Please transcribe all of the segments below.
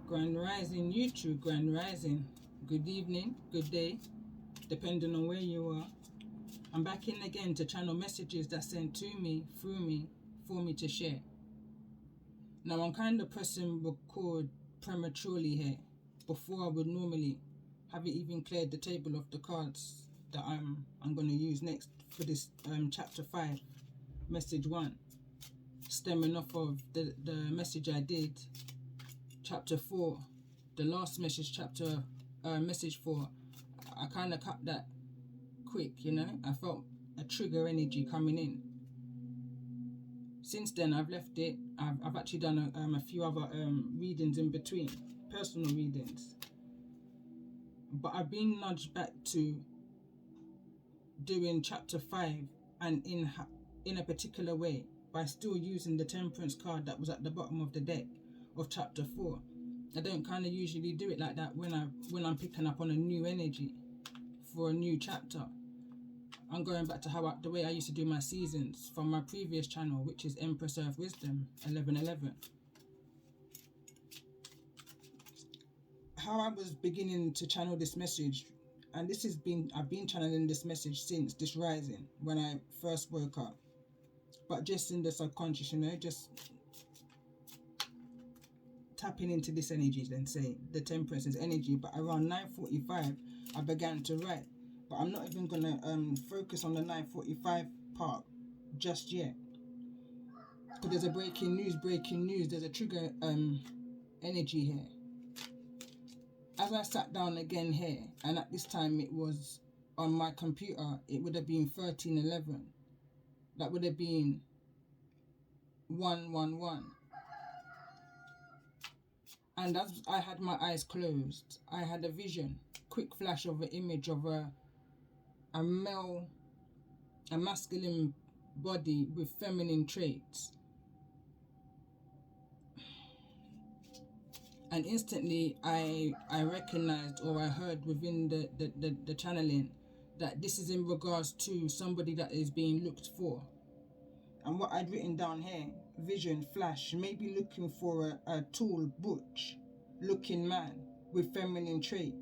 Grand Rising YouTube, Grand Rising. Good evening, good day, depending on where you are. I'm back in again to channel messages that sent to me, through me, for me to share. Now I'm kind of pressing record prematurely here, before I would normally. Haven't even cleared the table of the cards that I'm going to use next for this chapter 5, message 1, stemming off of the message I did. Chapter 4, the last message, message 4, I kind of cut that quick, you know. I felt a trigger energy coming in. Since then, I've left it. I've actually done a few other readings in between, personal readings. But I've been nudged back to doing chapter 5 and in a particular way by still using the Temperance card that was at the bottom of the deck of chapter 4. I don't kind of usually do it like that when I'm picking up on a new energy for a new chapter. I'm going back to the way I used to do my seasons from my previous channel, which is Empress Earth Wisdom 1111. How I was beginning to channel this message, and I've been channeling this message since this rising when I first woke up, but just in the subconscious, you know, just tapping into this energy, then say the Temperance's energy. But around 9:45 I began to write, but I'm not even gonna focus on the 9:45 part just yet, because there's a breaking news, there's a trigger energy here. As I sat down again here, and at this time it was on my computer, it would have been 1311. That would have been 111. And as I had my eyes closed, I had a vision, quick flash of an image of a masculine body with feminine traits. And instantly I recognized, or I heard within the channeling, that this is in regards to somebody that is being looked for. And what I'd written down here, vision, flash, maybe looking for a tall, butch looking man with feminine trait,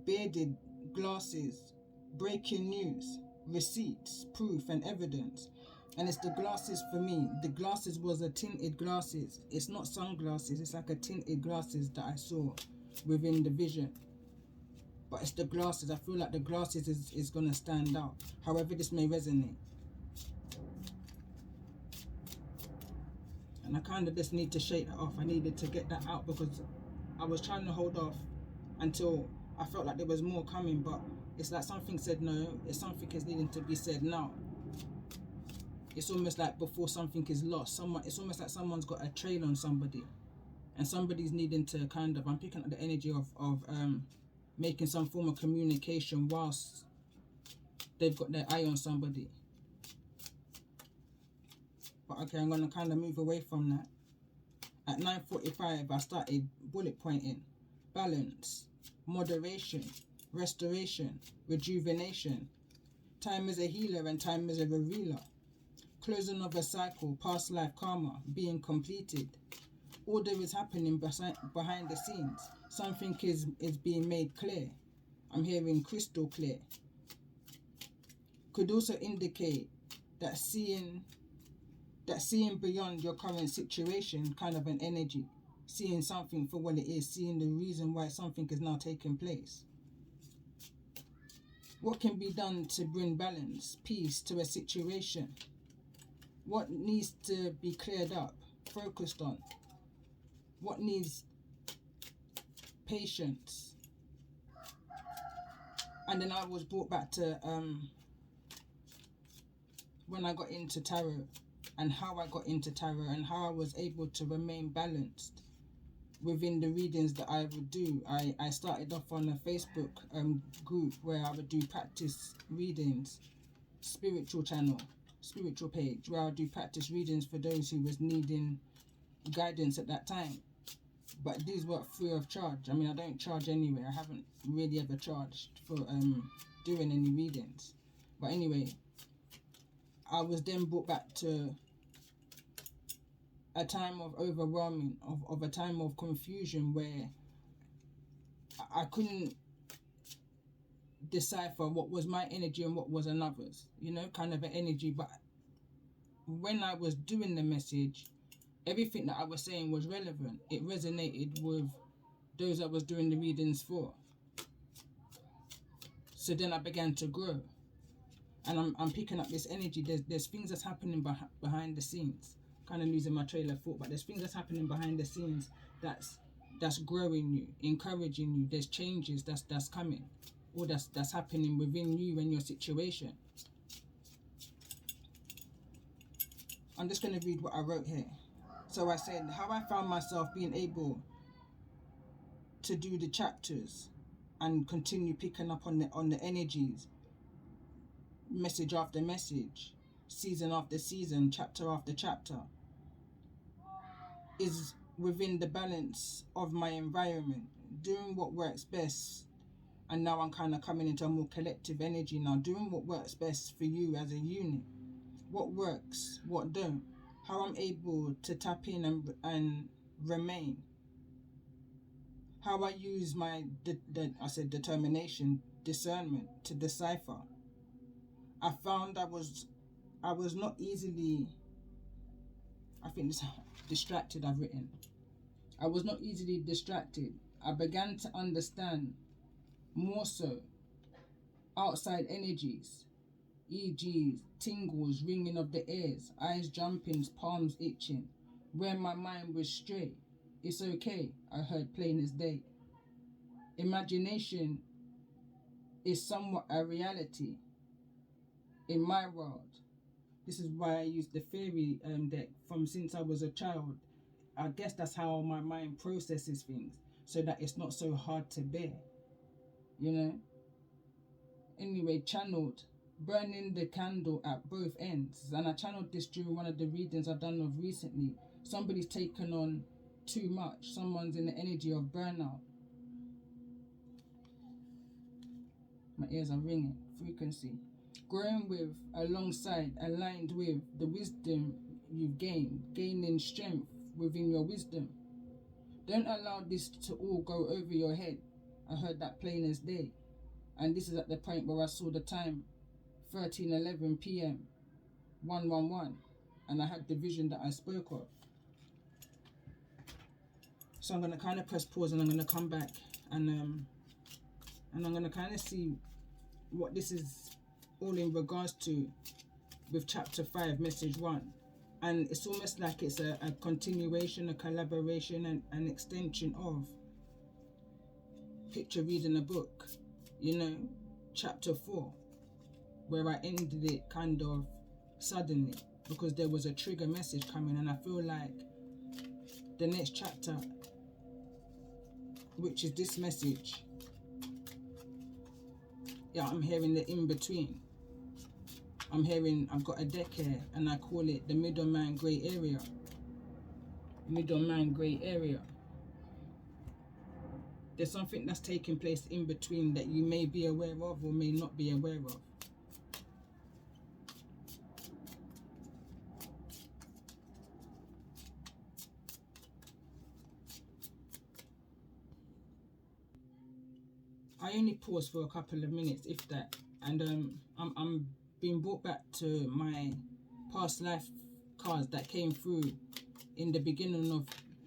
bearded, glasses, breaking news, receipts, proof and evidence. And it's the glasses for me. The glasses was a tinted glasses. It's not sunglasses, it's like a tinted glasses that I saw within the vision. But it's the glasses. I feel like the glasses is going to stand out, however this may resonate. And I kind of just need to shake that off. I needed to get that out because I was trying to hold off until I felt like there was more coming, but it's like something said no, it's something is needing to be said now. It's almost like before something is lost, it's almost like someone's got a trail on somebody and somebody's needing to kind of, I'm picking up the energy of making some form of communication whilst they've got their eye on somebody. But okay, I'm going to kind of move away from that. At 9:45 I started bullet pointing: balance, moderation, restoration, rejuvenation, time as a healer and time as a revealer, closing of a cycle, past life karma being completed. Order is happening behind the scenes. Something is being made clear. I'm hearing crystal clear. Could also indicate that seeing beyond your current situation, kind of an energy, seeing something for what it is, seeing the reason why something is now taking place. What can be done to bring balance, peace to a situation? What needs to be cleared up, focused on? What needs patience? And then I was brought back to when I got into tarot, and how I got into tarot, and how I was able to remain balanced within the readings that I would do. I started off on a Facebook group where I would do practice readings, spiritual page, where I would do practice readings for those who was needing guidance at that time. But these were free of charge. I mean, I don't charge anyway. I haven't really ever charged for doing any readings. But anyway, I was then brought back to a time of overwhelming, of a time of confusion where I couldn't decipher what was my energy and what was another's, kind of an energy. But when I was doing the message, everything that I was saying was relevant. It resonated with those I was doing the readings for. So then I began to grow, and I'm picking up this energy. There's things that's happening behind the scenes. Kind of losing my trail of thought, but there's things that's happening behind the scenes that's growing you, encouraging you. There's changes that's coming, or that's happening within you and your situation. I'm just going to read what I wrote here. So I said, how I found myself being able to do the chapters and continue picking up on the energies, message after message, season after season, chapter after chapter, is within the balance of my environment, doing what works best. And now I'm kind of coming into a more collective energy now, doing what works best for you as a unit. What works, what don't. How I'm able to tap in and remain. How I use my determination, discernment to decipher. I found I was not easily, I think this distracted I've written. I was not easily distracted. I began to understand more so outside energies, e.g. tingles, ringing of the ears, eyes jumping, palms itching, where my mind was straight. It's okay, I heard plain as day. Imagination is somewhat a reality in my world. This is why I use the fairy deck from since I was a child. I guess that's how my mind processes things, so that it's not so hard to bear, Anyway, channeled, burning the candle at both ends. And I channeled this during one of the readings I've done of recently. Somebody's taken on too much. Someone's in the energy of burnout. My ears are ringing. Frequency. Growing with, alongside, aligned with the wisdom you've gained. Gaining strength within your wisdom. Don't allow this to all go over your head. I heard that plain as day. And this is at the point where I saw the time, 13:11 p.m, 111, and I had the vision that I spoke of. So I'm going to kind of press pause, and I'm going to come back, and I'm going to kind of see what this is all in regards to with chapter 5, message 1. And it's almost like it's a continuation, a collaboration, and an extension of picture reading a book, chapter 4, where I ended it kind of suddenly because there was a trigger message coming, and I feel like the next chapter, which is this message, I'm hearing the in-between. I've got a deck here, and I call it the middleman grey area. Middleman grey area. There's something that's taking place in between that you may be aware of or may not be aware of. I only paused for a couple of minutes, if that, and I'm being brought back to my past life cards that came through in the beginning of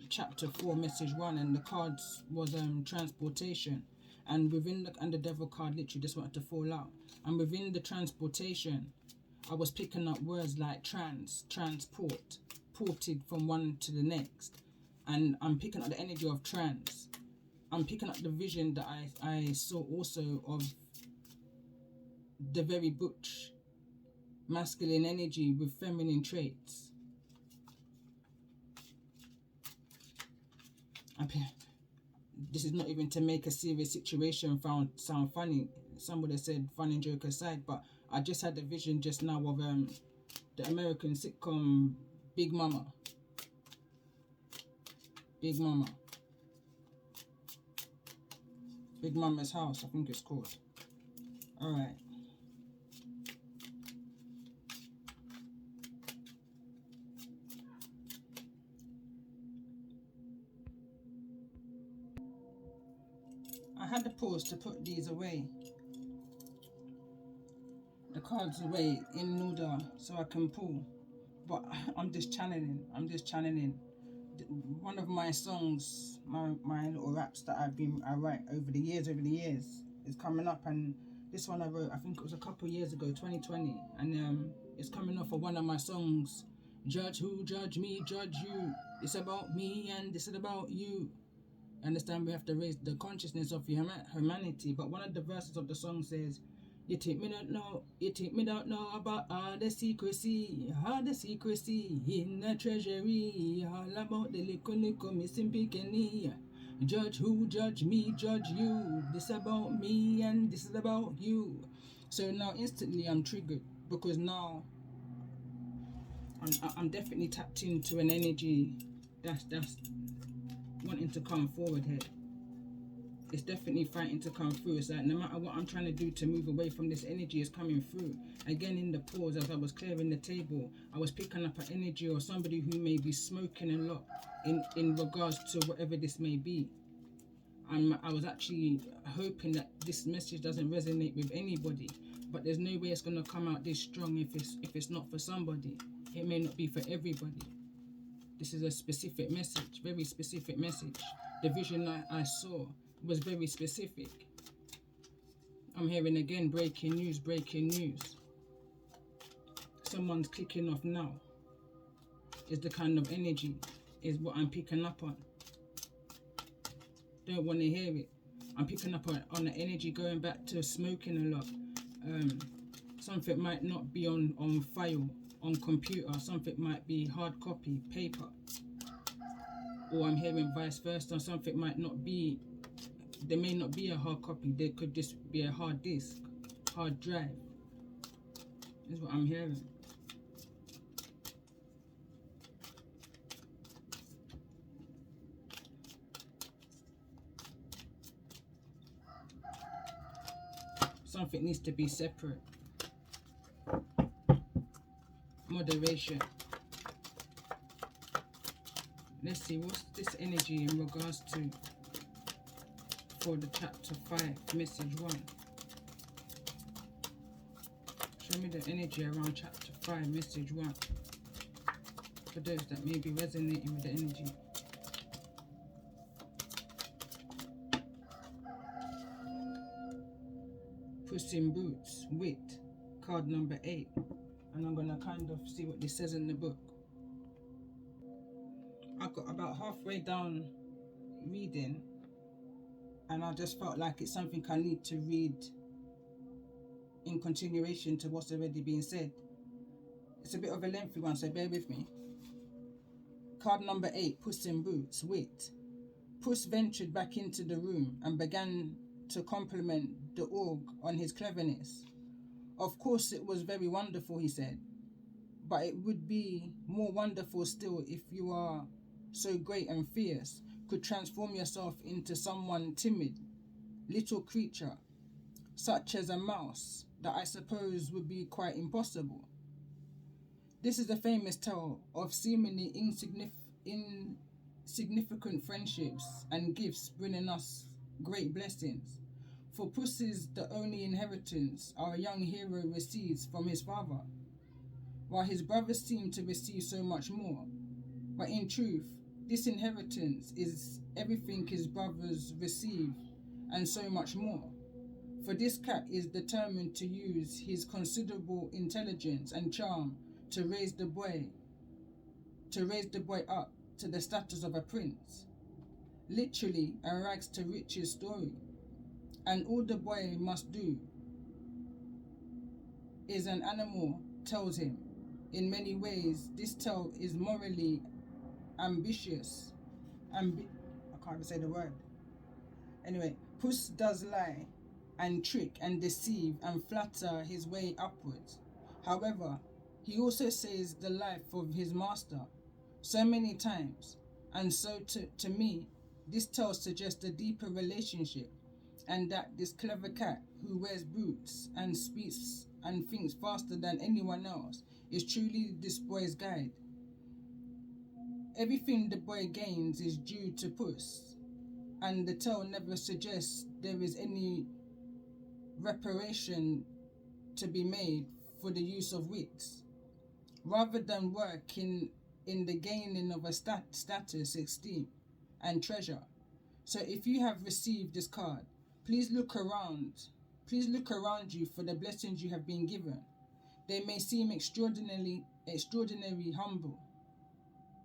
chapter 4, message 1, and the cards was transportation, and within the devil card literally just wanted to fall out, and within the transportation I was picking up words like transport, ported from one to the next, and I'm picking up the energy of trans. I'm picking up the vision that I saw also of the very butch masculine energy with feminine traits. This is not even to make a serious situation sound funny. Somebody said funny joke aside, but I just had a vision just now of the American sitcom Big Mama. Big Mama's House, I think it's called. Alright. I had to pause to put these away, the cards away in order so I can pull. But I'm just channeling. One of my songs, my little raps that I write over the years is coming up, and this one I wrote, I think it was a couple of years ago, 2020, and it's coming off of one of my songs. Judge who, judge me, judge you. It's about me and this is about you. Understand, we have to raise the consciousness of humanity. But one of the verses of the song says, you think me don't know about all the secrecy in the treasury, all about the little missing penny. Judge who, judge me, judge you. This about me and this is about you. So now instantly I'm triggered, because now I'm definitely tapped into an energy that's wanting to come forward here. It's definitely fighting to come through. It's like no matter what I'm trying to do to move away from this energy, is coming through. Again, in the pause, as I was clearing the table, I was picking up an energy or somebody who may be smoking a lot in regards to whatever this may be. I was actually hoping that this message doesn't resonate with anybody, but there's no way it's going to come out this strong if it's not for somebody. It may not be for everybody. This is a specific message, very specific message. The vision I saw was very specific. I'm hearing again, breaking news. Someone's kicking off now. Is the kind of energy, is what I'm picking up on. Don't want to hear it. I'm picking up on the energy going back to smoking a lot. Something might not be on file, on computer. Something might be hard copy, paper. Or I'm hearing vice versa. Something might not be, there may not be a hard copy. There could just be a hard disk, hard drive. Is what I'm hearing. Something needs to be separate. Moderation. Let's see, what's this energy in regards to for the chapter 5, message 1. Show me the energy around chapter 5, message 1. For those that may be resonating with the energy. Puss in Boots, Wit, card number 8. And I'm going to kind of see what this says in the book. I got about halfway down reading, and I just felt like it's something I need to read in continuation to what's already being said. It's a bit of a lengthy one, so bear with me. Card number 8, Puss in Boots, Wit. Puss ventured back into the room and began to compliment the orc on his cleverness. Of course it was very wonderful, he said, but it would be more wonderful still if you are so great and fierce, could transform yourself into someone timid, little creature, such as a mouse, that I suppose would be quite impossible. This is a famous tale of seemingly insignificant friendships and gifts bringing us great blessings. For Puss is the only inheritance our young hero receives from his father, while his brothers seem to receive so much more. But in truth, this inheritance is everything his brothers receive, and so much more. For this cat is determined to use his considerable intelligence and charm to raise the boy up to the status of a prince. Literally a rags to riches story. And all the boy must do is an animal tells him. In many ways, this tale is morally ambitious. I can't even say the word. Anyway, Puss does lie and trick and deceive and flatter his way upwards. However, he also saves the life of his master so many times. And so to me, this tale suggests a deeper relationship, and that this clever cat who wears boots and speaks and thinks faster than anyone else is truly this boy's guide. Everything the boy gains is due to Puss, and the tale never suggests there is any reparation to be made for the use of wits, rather than work in the gaining of a status, esteem, and treasure. So if you have received this card, please look around. Please look around you for the blessings you have been given. They may seem extraordinarily humble.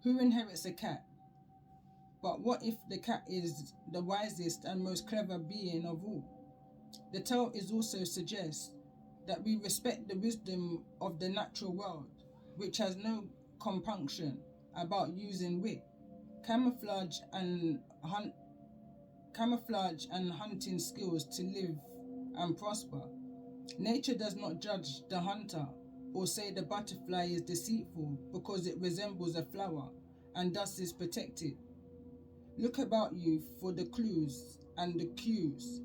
Who inherits a cat? But what if the cat is the wisest and most clever being of all? The tale is also suggests that we respect the wisdom of the natural world, which has no compunction about using wit, camouflage and hunting skills to live and prosper. Nature does not judge the hunter or say the butterfly is deceitful because it resembles a flower and thus is protected. Look about you for the clues and the cues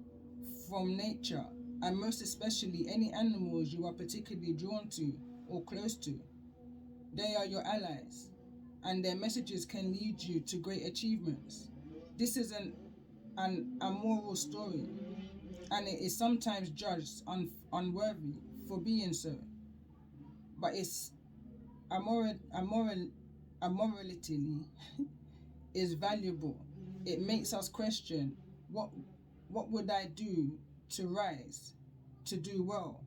from nature, and most especially any animals you are particularly drawn to or close to. They are your allies, and their messages can lead you to great achievements. This is a moral story, and it is sometimes judged unworthy for being so. But it's morality is valuable. It makes us question what would I do to rise, to do well?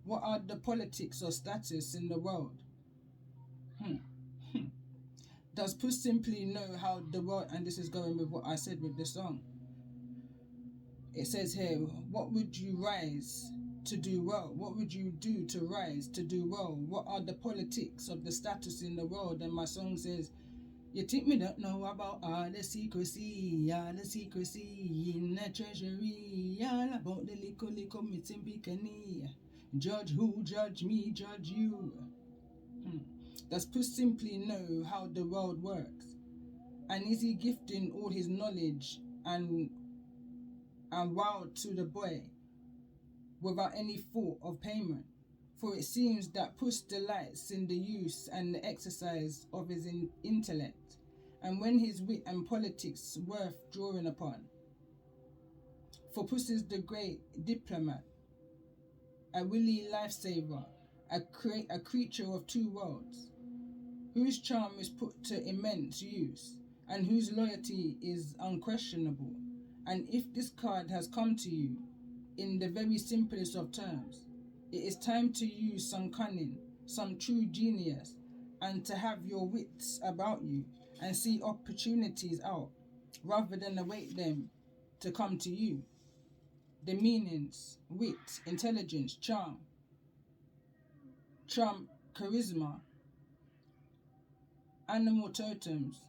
What are the politics or status in the world? Does Puss simply know how the world, and this is going with what I said with the song. It says here, what would you rise to do well? What would you do to rise to do well? What are the politics of the status in the world? And my song says, you think me don't know about all the secrecy in the treasury, all about the little missing bikini. Judge who, judge me, judge you. Does Puss simply know how the world works? And is he gifting all his knowledge and wow to the boy without any thought of payment? For it seems that Puss delights in the use and the exercise of his intellect, and when his wit and politics worth drawing upon. For Puss is the great diplomat, a wily lifesaver, a creature of two worlds, whose charm is put to immense use, and whose loyalty is unquestionable. And if this card has come to you in the very simplest of terms, it is time to use some cunning, some true genius, and to have your wits about you and see opportunities out, rather than await them to come to you. The meanings: wit, intelligence, charm, charisma, animal totems,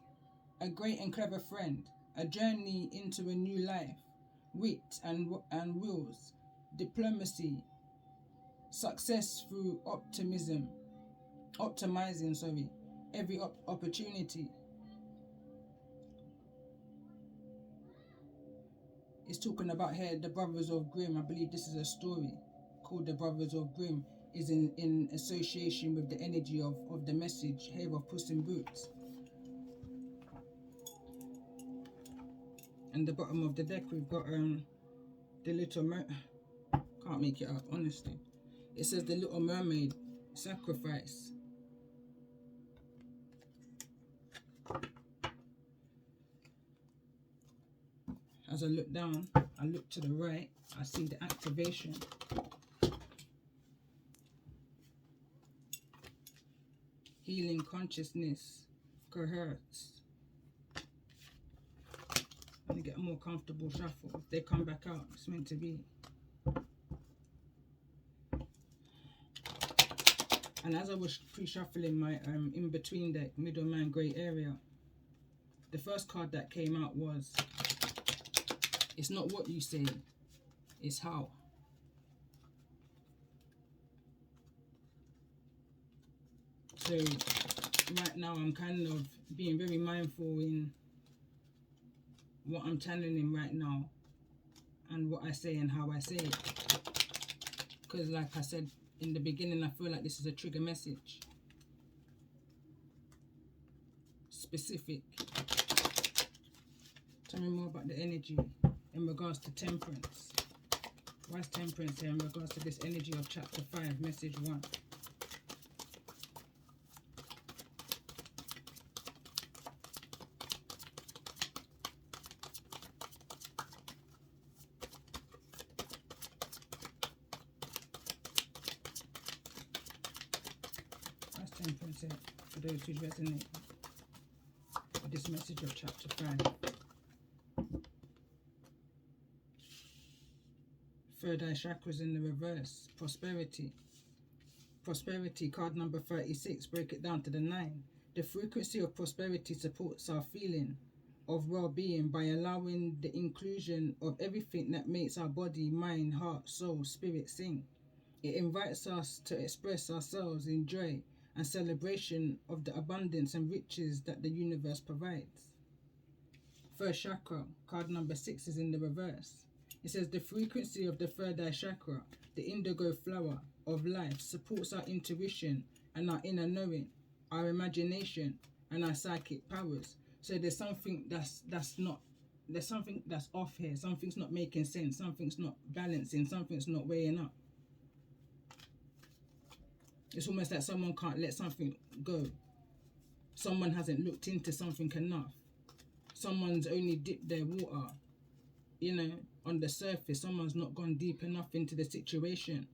a great and clever friend, a journey into a new life, wit and wills, diplomacy, success through optimizing every opportunity. It's talking about here the Brothers of Grimm. I believe this is a story called The Brothers of Grimm, is in association with the energy of the message here of Puss in Boots. And the bottom of the deck we've got the Little can't make it out honestly. It says the Little Mermaid sacrifice. As I look down, I look to the right, I see the activation. Healing consciousness, coherence. Let me get a more comfortable shuffle. If they come back out, it's meant to be. And as I was pre-shuffling my in-between deck, middleman grey area, the first card that came out was, it's not what you say, it's how. So right now I'm kind of being very mindful in what I'm channeling right now and what I say and how I say it. Because like I said in the beginning, I feel like this is a trigger message. Specific to me more about the energy in regards to temperance. Why is temperance here in regards to this energy of chapter 5, message 1? Why is temperance here for those who resonate with this message of chapter 5? Third eye chakras in the reverse. Prosperity. Prosperity, card number 36. Break it down to the 9. The frequency of prosperity supports our feeling of well-being by allowing the inclusion of everything that makes our body, mind, heart, soul, spirit sing. It invites us to express ourselves in joy and celebration of the abundance and riches that the universe provides. First chakra, card number 6 is in the reverse. It says the frequency of the third eye chakra, the indigo flower of life, supports our intuition and our inner knowing, our imagination and our psychic powers. So there's something that's off here. Something's not making sense. Something's not balancing. Something's not weighing up. It's almost like someone can't let something go. Someone hasn't looked into something enough. Someone's only dipped their water, on the surface. Someone's not gone deep enough into the situation.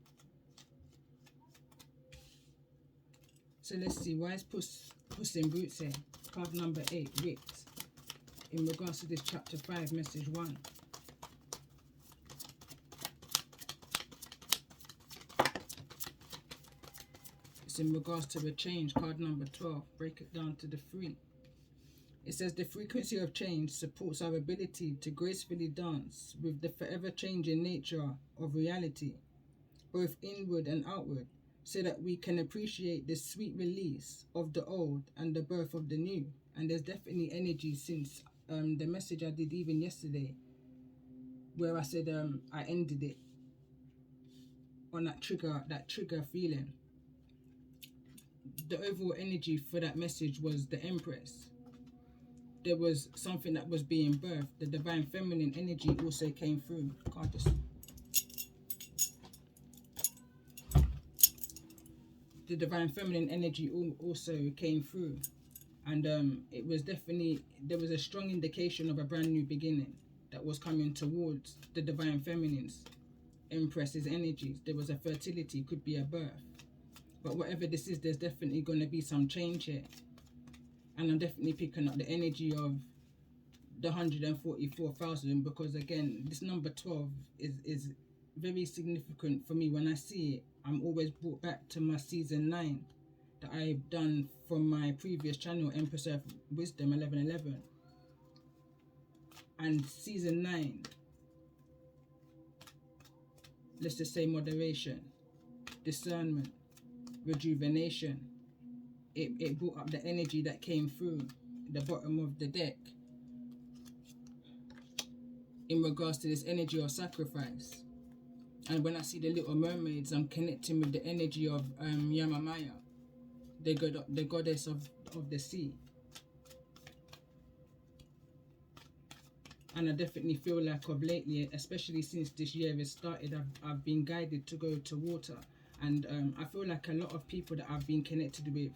So let's see, why is Puss in Boots here? Card number 8, Wit, in regards to this chapter 5, message 1. It's in regards to a change, card number 12. Break it down to the 3. It says the frequency of change supports our ability to gracefully dance with the forever changing nature of reality, both inward and outward, so that we can appreciate the sweet release of the old and the birth of the new. And there's definitely energy since the message I did even yesterday, where I said I ended it on that trigger feeling. The overall energy for that message was the Empress. There was something that was being birthed. The divine feminine energy also came through. The divine feminine energy also came through, and it was definitely, there was a strong indication of a brand new beginning that was coming towards the divine feminine's Empress's energies. There was a fertility, could be a birth, but whatever this is, there's definitely going to be some change here. And I'm definitely picking up the energy of the 144,000, because again, this number 12 is very significant for me. When I see it, I'm always brought back to my season 9 that I've done from my previous channel, Empress of Wisdom 1111. And season 9, let's just say moderation, discernment, rejuvenation. It brought up the energy that came through the bottom of the deck in regards to this energy of sacrifice. And when I see the little mermaids, I'm connecting with the energy of Yamamaya, the goddess of the sea. And I definitely feel like of lately, especially since this year has started, I've been guided to go to water. And I feel like a lot of people that I've been connected with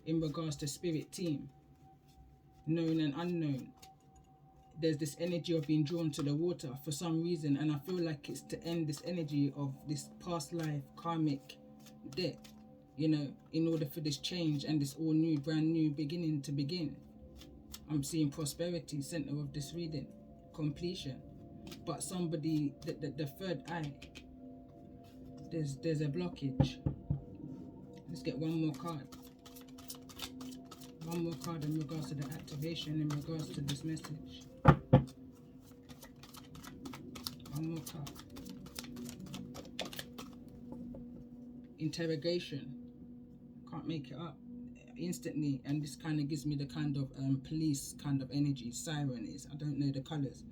in regards to spirit team, known and unknown, there's this energy of being drawn to the water for some reason. And I feel like it's to end this energy of this past life karmic debt, in order for this change and this all new, brand new beginning to begin. I'm seeing prosperity, center of this reading, completion. But somebody, the third eye, there's a blockage. Let's get one more card. One more card in regards to the activation, in regards to this message. One more card. Interrogation. Can't make it up instantly, and this kind of gives me the kind of police kind of energy. Siren is, I don't know the colors.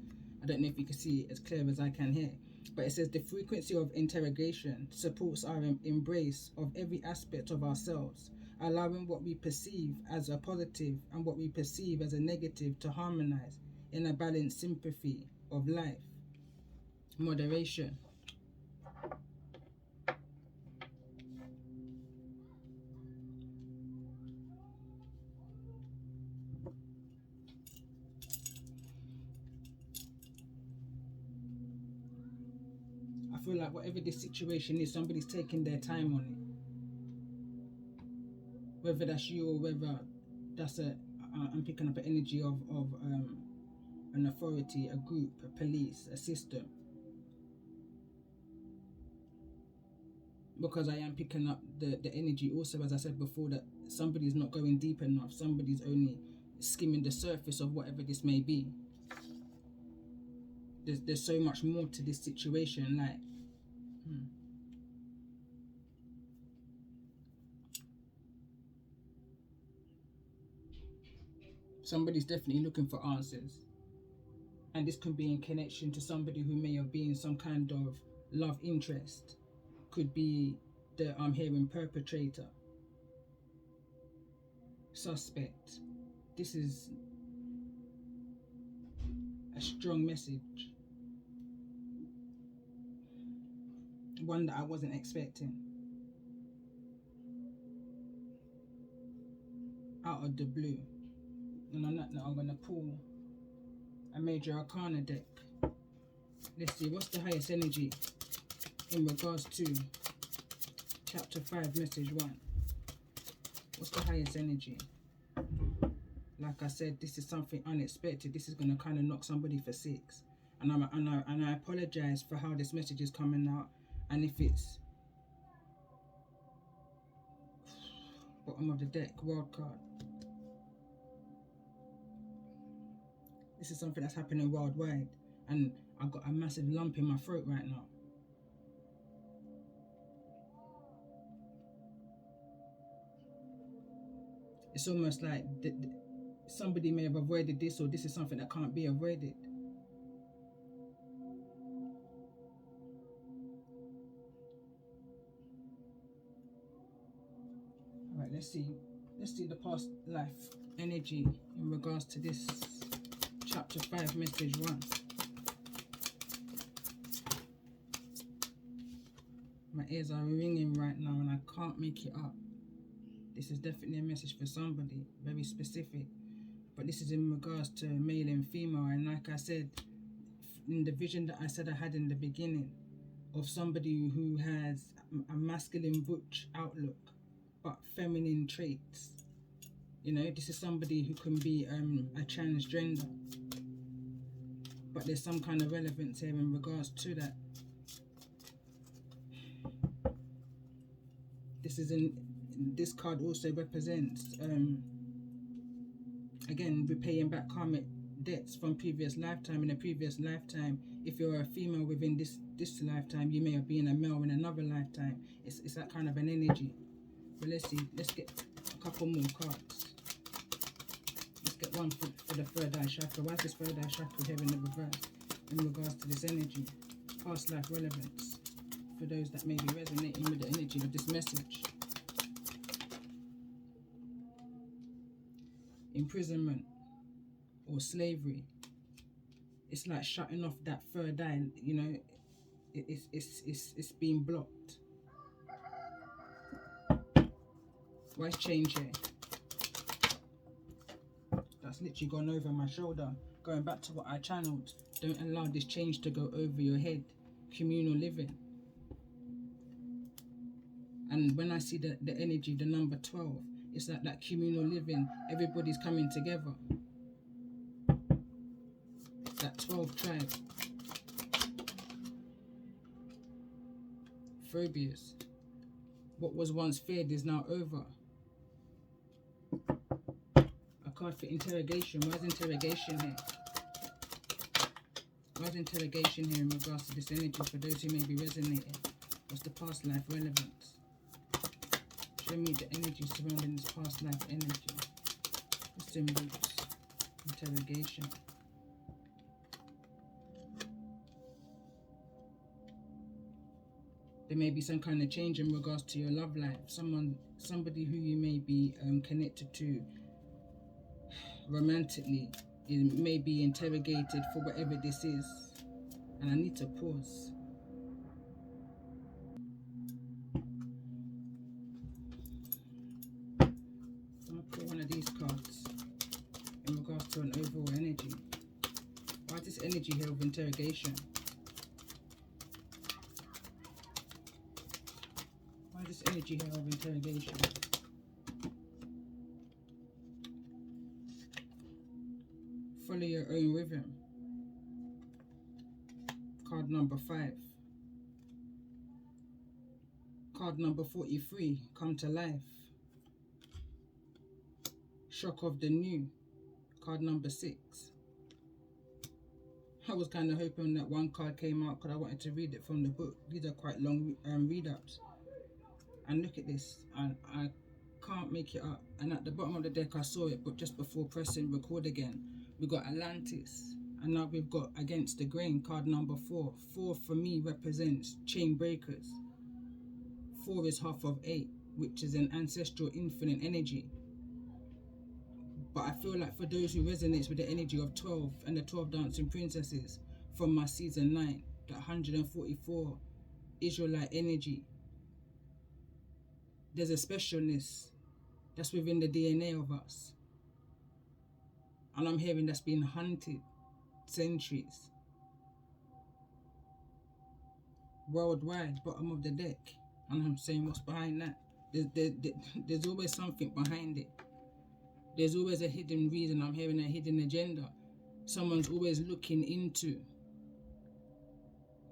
I don't know if you can see it as clear as I can here. But it says the frequency of interrogation supports our embrace of every aspect of ourselves, allowing what we perceive as a positive and what we perceive as a negative to harmonize in a balanced sympathy of life, moderation. I feel like whatever this situation is, somebody's taking their time on it. Whether that's you or whether that's I'm picking up an energy of an authority, a group, a police, a system. Because I am picking up the energy also, as I said before, that somebody's not going deep enough. Somebody's only skimming the surface of whatever this may be. There's so much more to this situation, like somebody's definitely looking for answers, and this could be in connection to somebody who may have been some kind of love interest, could be the I'm hearing perpetrator, suspect. This is a strong message, one that I wasn't expecting. Out of the blue. And on that note, I'm going to pull a major arcana deck. Let's see, what's the highest energy in regards to chapter 5, message 1? What's the highest energy? Like I said, this is something unexpected. This is going to kind of knock somebody for 6. And I apologize for how this message is coming out. And if it's bottom of the deck, world card. This is something that's happening worldwide. And I've got a massive lump in my throat right now. It's almost like somebody may have avoided this, or this is something that can't be avoided. All right, let's see the past life energy in regards to this chapter 5, message 1. My ears are ringing right now and I can't make it up. This is definitely a message for somebody, very specific. But this is in regards to male and female. And like I said, in the vision that I said I had in the beginning, of somebody who has a masculine butch outlook, but feminine traits. You know, this is somebody who can be a transgender. But there's some kind of relevance here in regards to that. This card also represents again, repaying back karmic debts from previous lifetime. In a previous lifetime, if you're a female within this lifetime, you may have been a male in another lifetime. It's that kind of an energy. But let's see, let's get a couple more cards. Let's get one for the third eye chakra. Why is this third eye chakra here in the reverse in regards to this energy? Past life relevance for those that may be resonating with the energy of this message. Imprisonment or slavery. It's like shutting off that third eye, you know, it's being blocked. Why change here? That's literally gone over my shoulder. Going back to what I channeled. Don't allow this change to go over your head. Communal living. And when I see the energy, the number 12, it's like that communal living. Everybody's coming together. That 12 tribe. Phobias. What was once feared is now over. A card for interrogation. Why is interrogation here? Why is interrogation here in regards to this energy for those who may be resonating? What's the past life relevance? Show me the energy surrounding this past life energy. The symbols. Interrogation. There may be some kind of change in regards to your love life. Somebody who you may be connected to romantically It may be interrogated for whatever this is. And I need to pause. I'll put one of these cards in regards to an overall energy. Why is this energy here of interrogation? Why is this energy here of interrogation? Follow your own rhythm. Card number 5. Card number 43, come to life. Shock of the new. Card number 6. I was kind of hoping that one card came out because I wanted to read it from the book. These are quite long read-ups. And look at this. And I can't make it up. And at the bottom of the deck I saw it, but just before pressing record again, we got Atlantis. And now we've got Against the Grain, card number 4. 4 for me represents chain breakers. 4 is half of 8, which is an ancestral infinite energy. But I feel like for those who resonates with the energy of 12 and the 12 Dancing Princesses from my season 9, the 144 Israelite energy, there's a specialness that's within the DNA of us. And I'm hearing that's been hunted centuries. Worldwide, bottom of the deck. And I'm saying, what's behind that? There's always something behind it. There's always a hidden reason. I'm hearing a hidden agenda. Someone's always looking into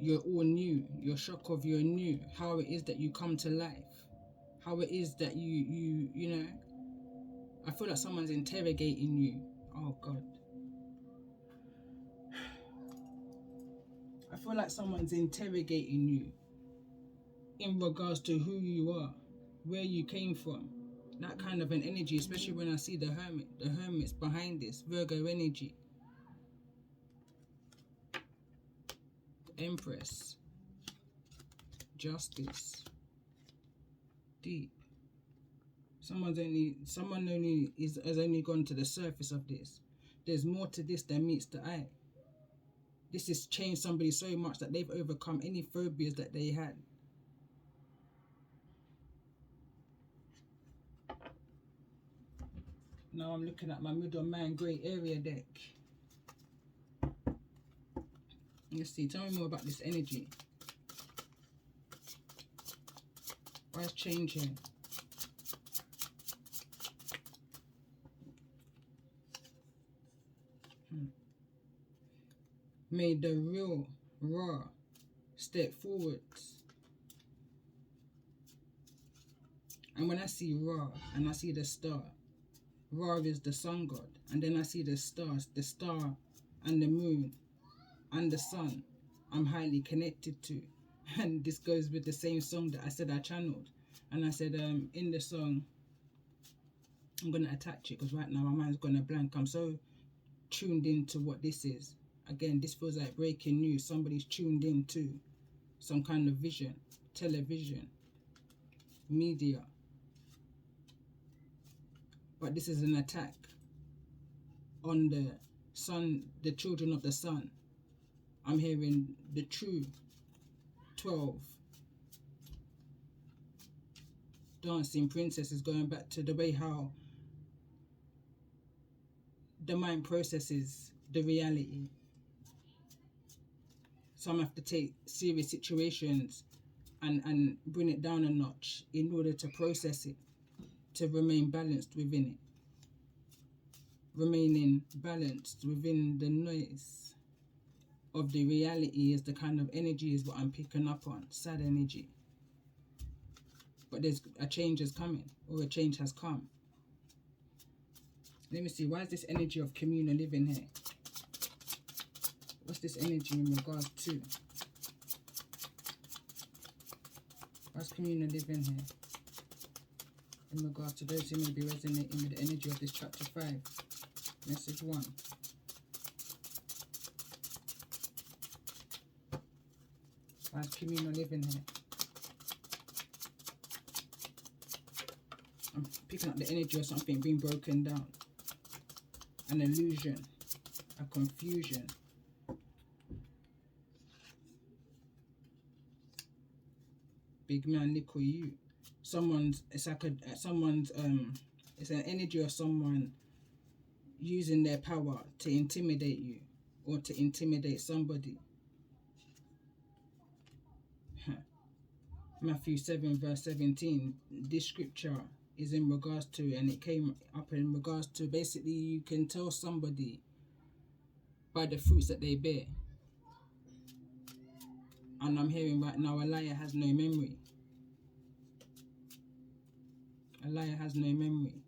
your all new, your shock of your new, how it is that you come to life, how it is that you know, I feel like someone's interrogating you. Oh God. I feel like someone's interrogating you in regards to who you are, where you came from. That kind of an energy, especially when I see the hermit. The hermit's behind this, Virgo energy. The Empress. Justice. Deep. Someone only has only gone to the surface of this. There's more to this than meets the eye. This has changed somebody so much that they've overcome any phobias that they had. Now I'm looking at my middleman grey area deck. Let's see, tell me more about this energy. Why is change here? May the real Ra step forwards. And when I see Ra and I see the star, Ra is the sun god, and then I see the stars, the star and the moon and the sun I'm highly connected to. And this goes with the same song that I said I channeled. And I said in the song, I'm going to attach it because right now my mind's gone blank. I'm so tuned into what this is. Again, this feels like breaking news. Somebody's tuned into some kind of vision, television, media. But this is an attack on the sun, the children of the sun. I'm hearing the true 12 dancing princesses, going back to the way how the mind processes the reality. Some have to take serious situations and bring it down a notch in order to process it, to remain balanced within it. Remaining balanced within the noise of the reality is the kind of energy is what I'm picking up on. Sad energy. But there's a change is coming, or a change has come. Let me see, why is this energy of communal living here? What's this energy in regards to? What's communal living here? In regards to those who may be resonating with the energy of this chapter 5. Message 1. What's communal living here? I'm picking up the energy of something being broken down. An illusion. a confusion. Big man, little you. It's like it's an energy of someone using their power to intimidate you or to intimidate somebody. Matthew 7 verse 17, this scripture is in regards to, and it came up in regards to, basically you can tell somebody by the fruits that they bear. And I'm hearing right now, a liar has no memory. A liar has no memory.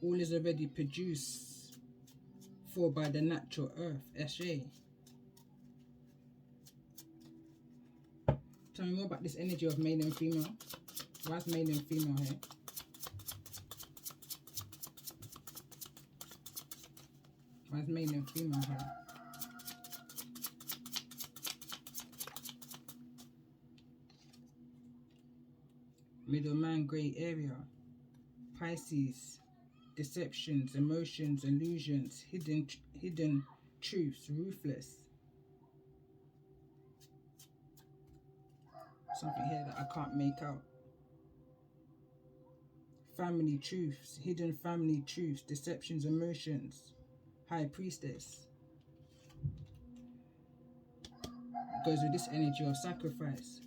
All is already produced for by the natural earth, Eshe. Tell me more about this energy of male and female. Why is male and female here? Why is male and female here? Middleman, grey area. Pisces, deceptions, emotions, illusions, hidden truths, ruthless. Something here that I can't make out. Family truths, hidden family truths, deceptions, emotions. High priestess. It goes with this energy of sacrifice.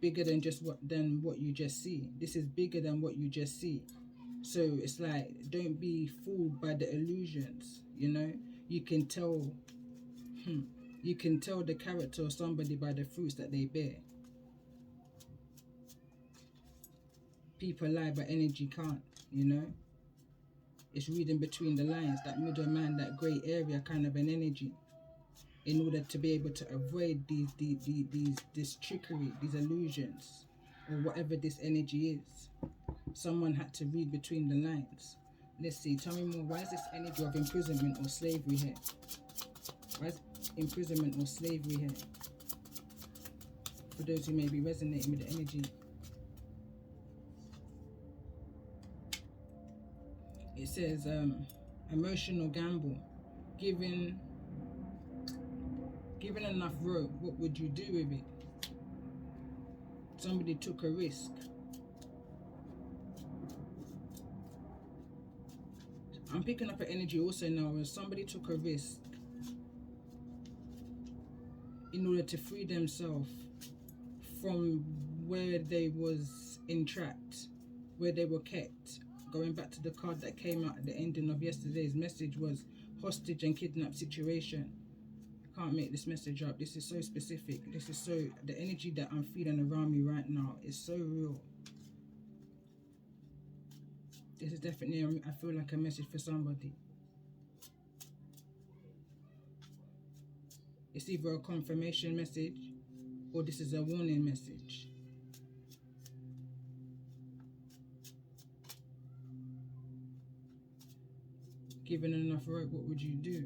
Bigger than just what you just see. This is bigger than what you just see. So it's like, don't be fooled by the illusions. You know, you can tell. You can tell the character of somebody by the fruits that they bear. People lie, but energy can't. You know, it's reading between the lines. That middleman, that grey area kind of an energy. In order to be able to avoid this trickery, these illusions, or whatever this energy is. Someone had to read between the lines. Let's see, tell me more. Why is this energy of imprisonment or slavery here? Why is imprisonment or slavery here? For those who may be resonating with the energy. It says emotional gamble. Given enough rope, what would you do with it? Somebody took a risk. I'm picking up an energy also now where somebody took a risk in order to free themselves from where they was entrapped, where they were kept. Going back to the card that came out at the ending of yesterday's message was hostage and kidnap situation. Can't make this message up. This is so specific. This is so, the energy that I'm feeling around me right now is so real. This is definitely, I feel like a message for somebody. It's either a confirmation message or this is a warning message. Given enough rope, what would you do?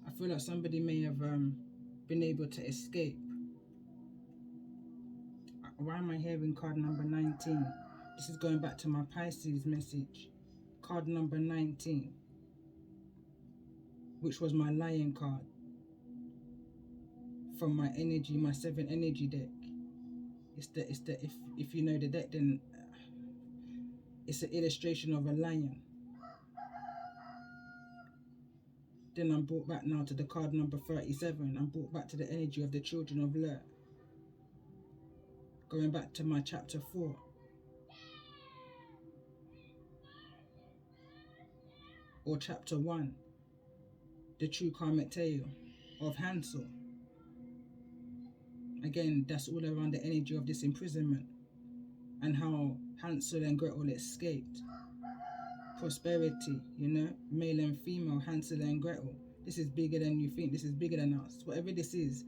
I feel like somebody may have been able to escape. Why am I hearing card number 19? This is going back to my Pisces message. Card number 19, which was my Lion card from my energy, my 7 energy deck. If you know the deck, then it's an illustration of a lion. Then I'm brought back now to the card number 37. I'm brought back to the energy of the children of Ler. Going back to my chapter 4. Or chapter 1. The true karmic tale of Hansel. Again, that's all around the energy of this imprisonment and how Hansel and Gretel escaped. Prosperity, you know, male and female, Hansel and Gretel. This is bigger than you think. This is bigger than us. Whatever this is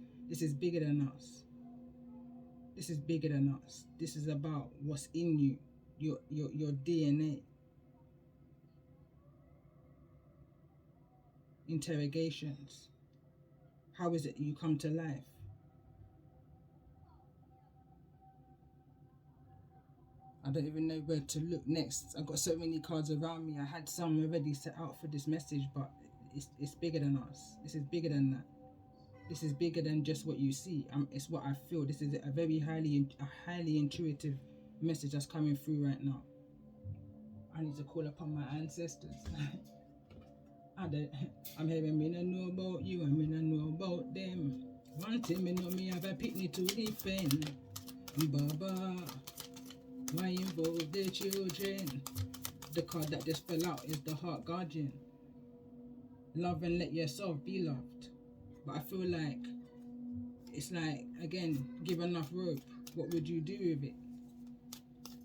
bigger than us. This is bigger than us. This is about what's in you, your DNA. Interrogations. How is it you come to life? I don't even know where to look next. I've got so many cards around me. I had some already set out for this message, but it's bigger than us. This is bigger than that. This is bigger than just what you see. It's what I feel. This is a very highly intuitive message that's coming through right now. I need to call upon my ancestors. I'm hearing me not know about you and me not know about them. One thing me know, me have a picnic to defend. Baba, why involve the children? The card that just fell out is the heart guardian. Love and let yourself be loved. But I feel like it's like, again, give enough rope. What would you do with it?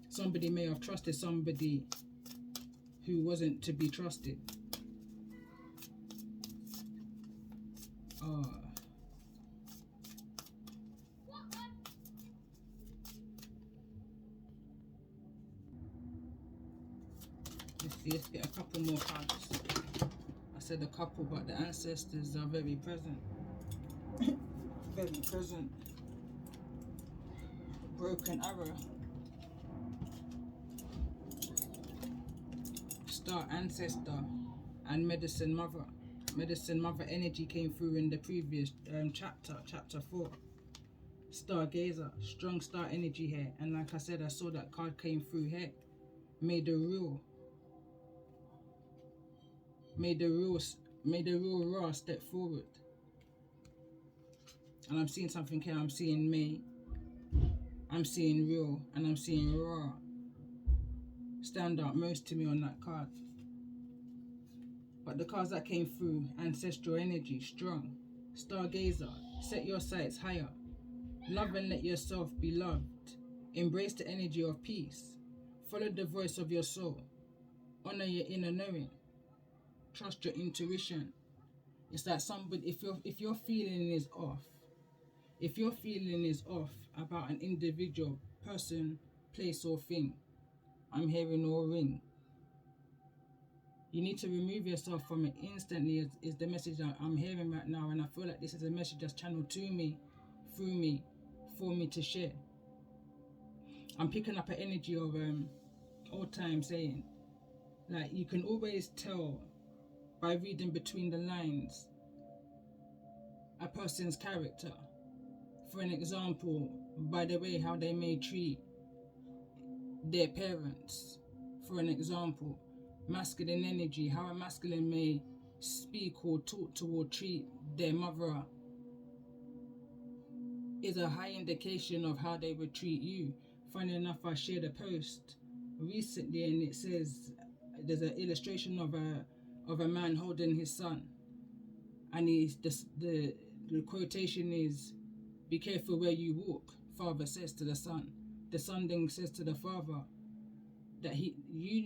Somebody may have trusted somebody who wasn't to be trusted. Let's get a couple more cards. I said a couple, but the ancestors are very present. Very present. Broken arrow. Star ancestor and medicine mother. Medicine mother energy came through in the previous chapter 4. Stargazer, strong star energy here, and like I said, I saw that card came through here. May the real raw step forward. And I'm seeing something here. I'm seeing May, I'm seeing real, and I'm seeing raw stand out most to me on that card. But the cards that came through, ancestral energy, strong, stargazer, set your sights higher, love and let yourself be loved, embrace the energy of peace, follow the voice of your soul, honor your inner knowing, trust your intuition. It's like somebody, if your feeling is off, about an individual, person, place or thing, I'm hearing or ring, you need to remove yourself from it instantly is the message that I'm hearing right now. And I feel like this is a message that's channeled to me, through me, for me to share. I'm picking up an energy of old time saying, like, you can always tell by reading between the lines a person's character. For an example, by the way how they may treat their parents. For an example, masculine energy, how a masculine may speak or talk to or treat their mother is a high indication of how they would treat you. Funny enough, I shared a post recently and it says, there's an illustration of a man holding his son, and the quotation is, be careful where you walk, father says to the son. The son then says to the father that you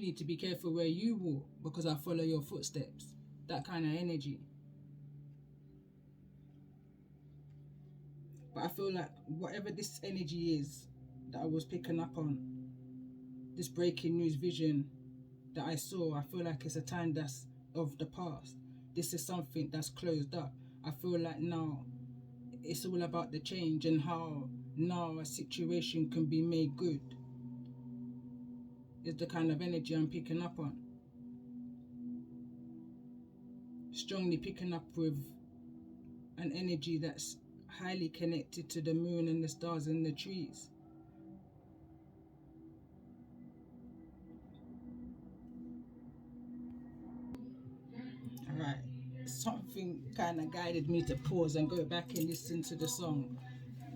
need to be careful where you walk because I follow your footsteps. That kind of energy. But I feel like whatever this energy is that I was picking up on, this breaking news vision that I saw, I feel like it's a time that's of the past. This is something that's closed up. I feel like now it's all about the change and how now a situation can be made good. Is the kind of energy I'm picking up on. Strongly picking up with an energy that's highly connected to the moon and the stars and the trees. Alright, something kind of guided me to pause and go back and listen to the song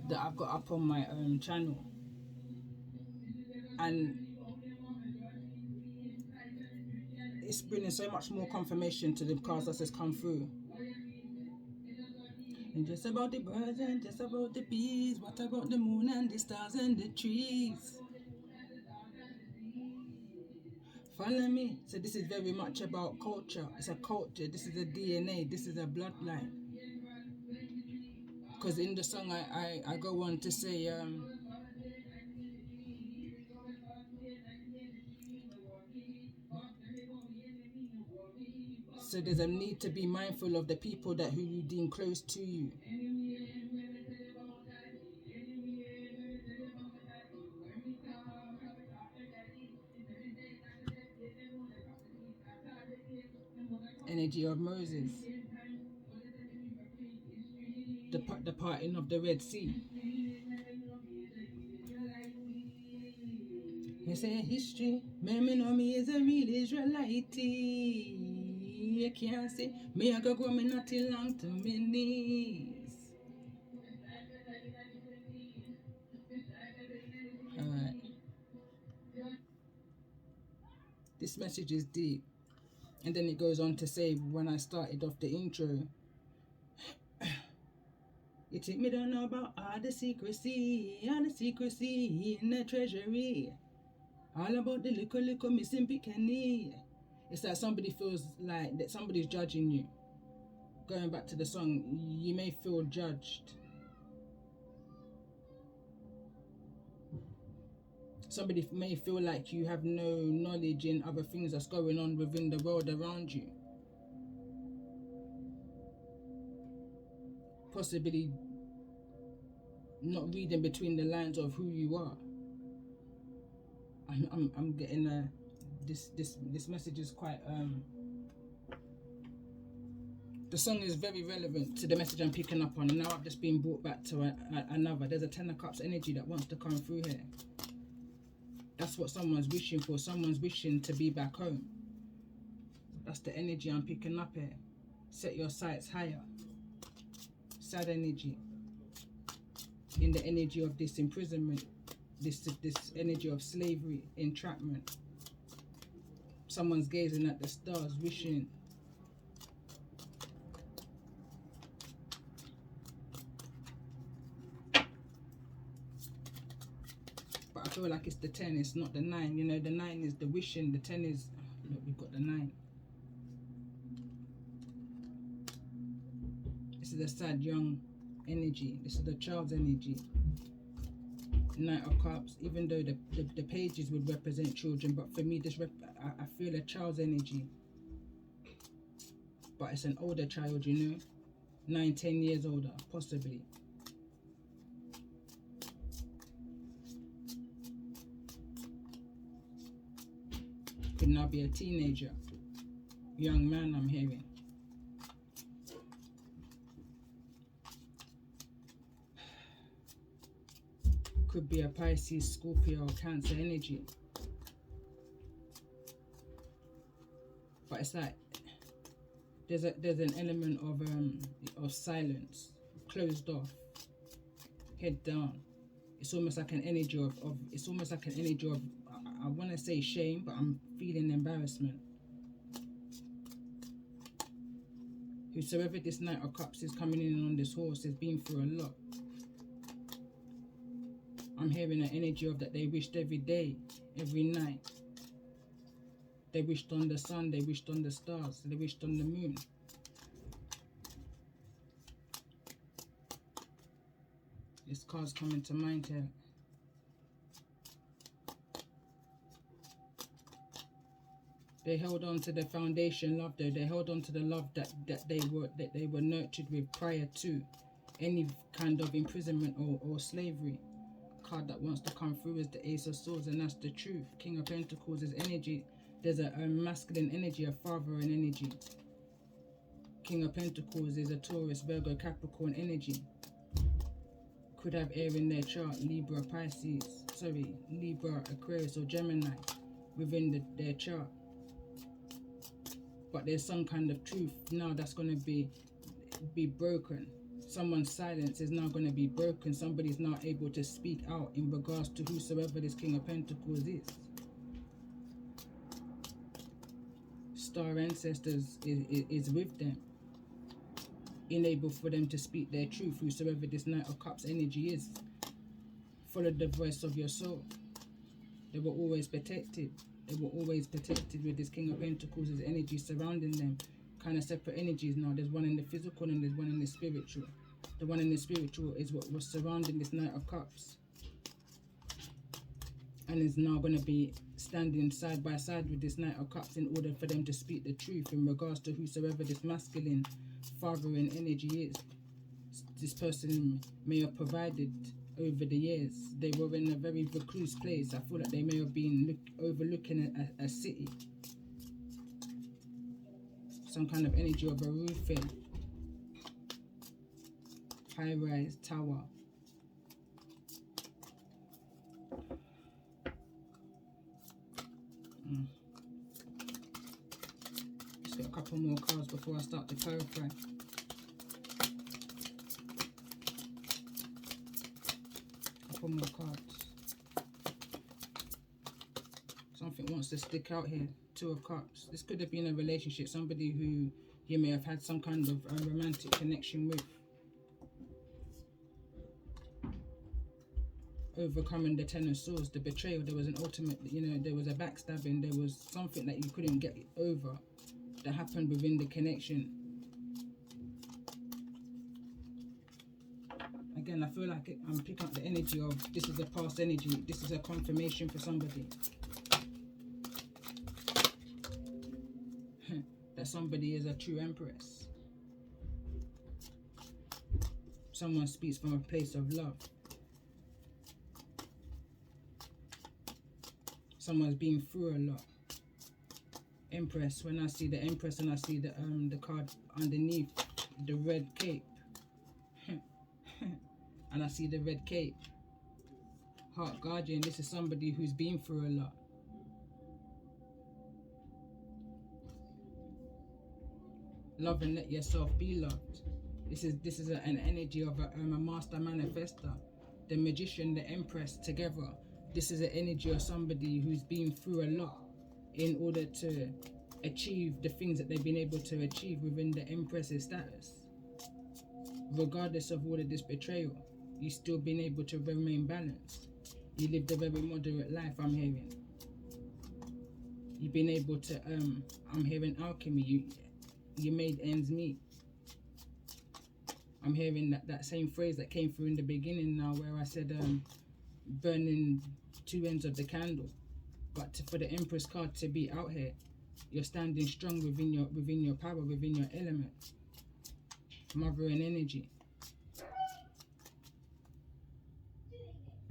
that I've got up on my channel. And it's bringing so much more confirmation to the cards that has come through. And just about the birds and just about the bees, what about the moon and the stars and the trees? Follow me. So this is very much about culture. It's a culture. This is a DNA. This is a bloodline. Because in the song I go on to say so there's a need to be mindful of the people that who you deem close to you. energy of Moses, the parting of the Red Sea. You say history, me know me is a real Israelite. You can't say me I go grow me not long to me knees. Alright. This message is deep. And then it goes on to say, when I started off the intro, you think me don't know about all the secrecy in the treasury. All about the little missing penny. It's like somebody feels like that somebody's judging you. Going back to the song, you may feel judged. Somebody may feel like you have no knowledge in other things that's going on within the world around you. Possibly not reading between the lines of who you are. I'm getting this message is quite the song is very relevant to the message I'm picking up on, and now I've just been brought back to another. There's a Ten of Cups energy that wants to come through here. That's what someone's wishing for. Someone's wishing to be back home. That's the energy I'm picking up here. Set your sights higher. Sad energy. In the energy of this imprisonment, this energy of slavery, entrapment. Someone's gazing at the stars, wishing. But I feel like it's the 10, it's not the 9. You know, the 9 is the wishing, the 10 is, look, we've got the 9. This is a sad young energy. This is the child's energy. Knight of Cups, even though the pages would represent children, but for me, I feel a child's energy. But it's an older child, you know, 9-10 years older, possibly. Could now be a teenager, young man, I'm hearing. Could be a Pisces, Scorpio, or Cancer energy. But it's like there's an element of silence, closed off, head down. It's almost like an energy of I want to say shame, but I'm feeling embarrassment. Whosoever this Knight of Cups is coming in on this horse has been through a lot. I'm hearing an energy of that they wished every day, every night. They wished on the sun, they wished on the stars, they wished on the moon. This card's coming to mind here. They held on to the foundation love though. They held on to the love that they were nurtured with prior to any kind of imprisonment or slavery. Card that wants to come through is the Ace of Swords, and that's the truth. King of Pentacles is energy. There's a masculine energy, a father energy. King of Pentacles is a Taurus, Virgo, Capricorn energy. Could have air in their chart, Libra, Pisces, Libra, Aquarius or Gemini within their chart. But there's some kind of truth now that's going to be broken. Someone's silence is now going to be broken. Somebody's now able to speak out in regards to whosoever this King of Pentacles is. Star ancestors is with them, enable for them to speak their truth. Whosoever this Knight of Cups energy is, follow the voice of your soul. They were always protected. They were always protected with this King of Pentacles' energy surrounding them. Kind of separate energies now. There's one in the physical and there's one in the spiritual. The one in the spiritual is what was surrounding this Knight of Cups, and is now going to be standing side by side with this Knight of Cups in order for them to speak the truth in regards to whosoever this masculine fathering energy is. This person may have provided over the years. They were in a very recluse place. I feel like they may have been overlooking a city. some kind of energy of a roofing, high-rise tower. Just get a couple more cards before I start to clarify. Couple more cards. Something wants to stick out here. Two of Cups. This could have been a relationship, somebody who you may have had some kind of romantic connection with. Overcoming the Ten of Swords, the betrayal. There was an ultimate, there was a backstabbing. There was something that you couldn't get over that happened within the connection. Again, I feel like I'm picking up the energy of this is a past energy. This is a confirmation for somebody. That somebody is a true empress. Someone speaks from a place of love. Someone's been through a lot. Empress, when I see the Empress and I see the card underneath, the red cape. And I see the red cape. Heart Guardian, this is somebody who's been through a lot. Love and let yourself be loved. This is an energy of a master manifester. The Magician, the Empress together. This is an energy of somebody who's been through a lot in order to achieve the things that they've been able to achieve within the Empress's status. Regardless of all of this betrayal, you've still been able to remain balanced. You lived a very moderate life, I'm hearing. You've been able to, I'm hearing alchemy. You made ends meet. I'm hearing that same phrase that came through in the beginning now, where I said burning two ends of the candle. But for the Empress card to be out here, you're standing strong within your power, within your element. Mothering energy.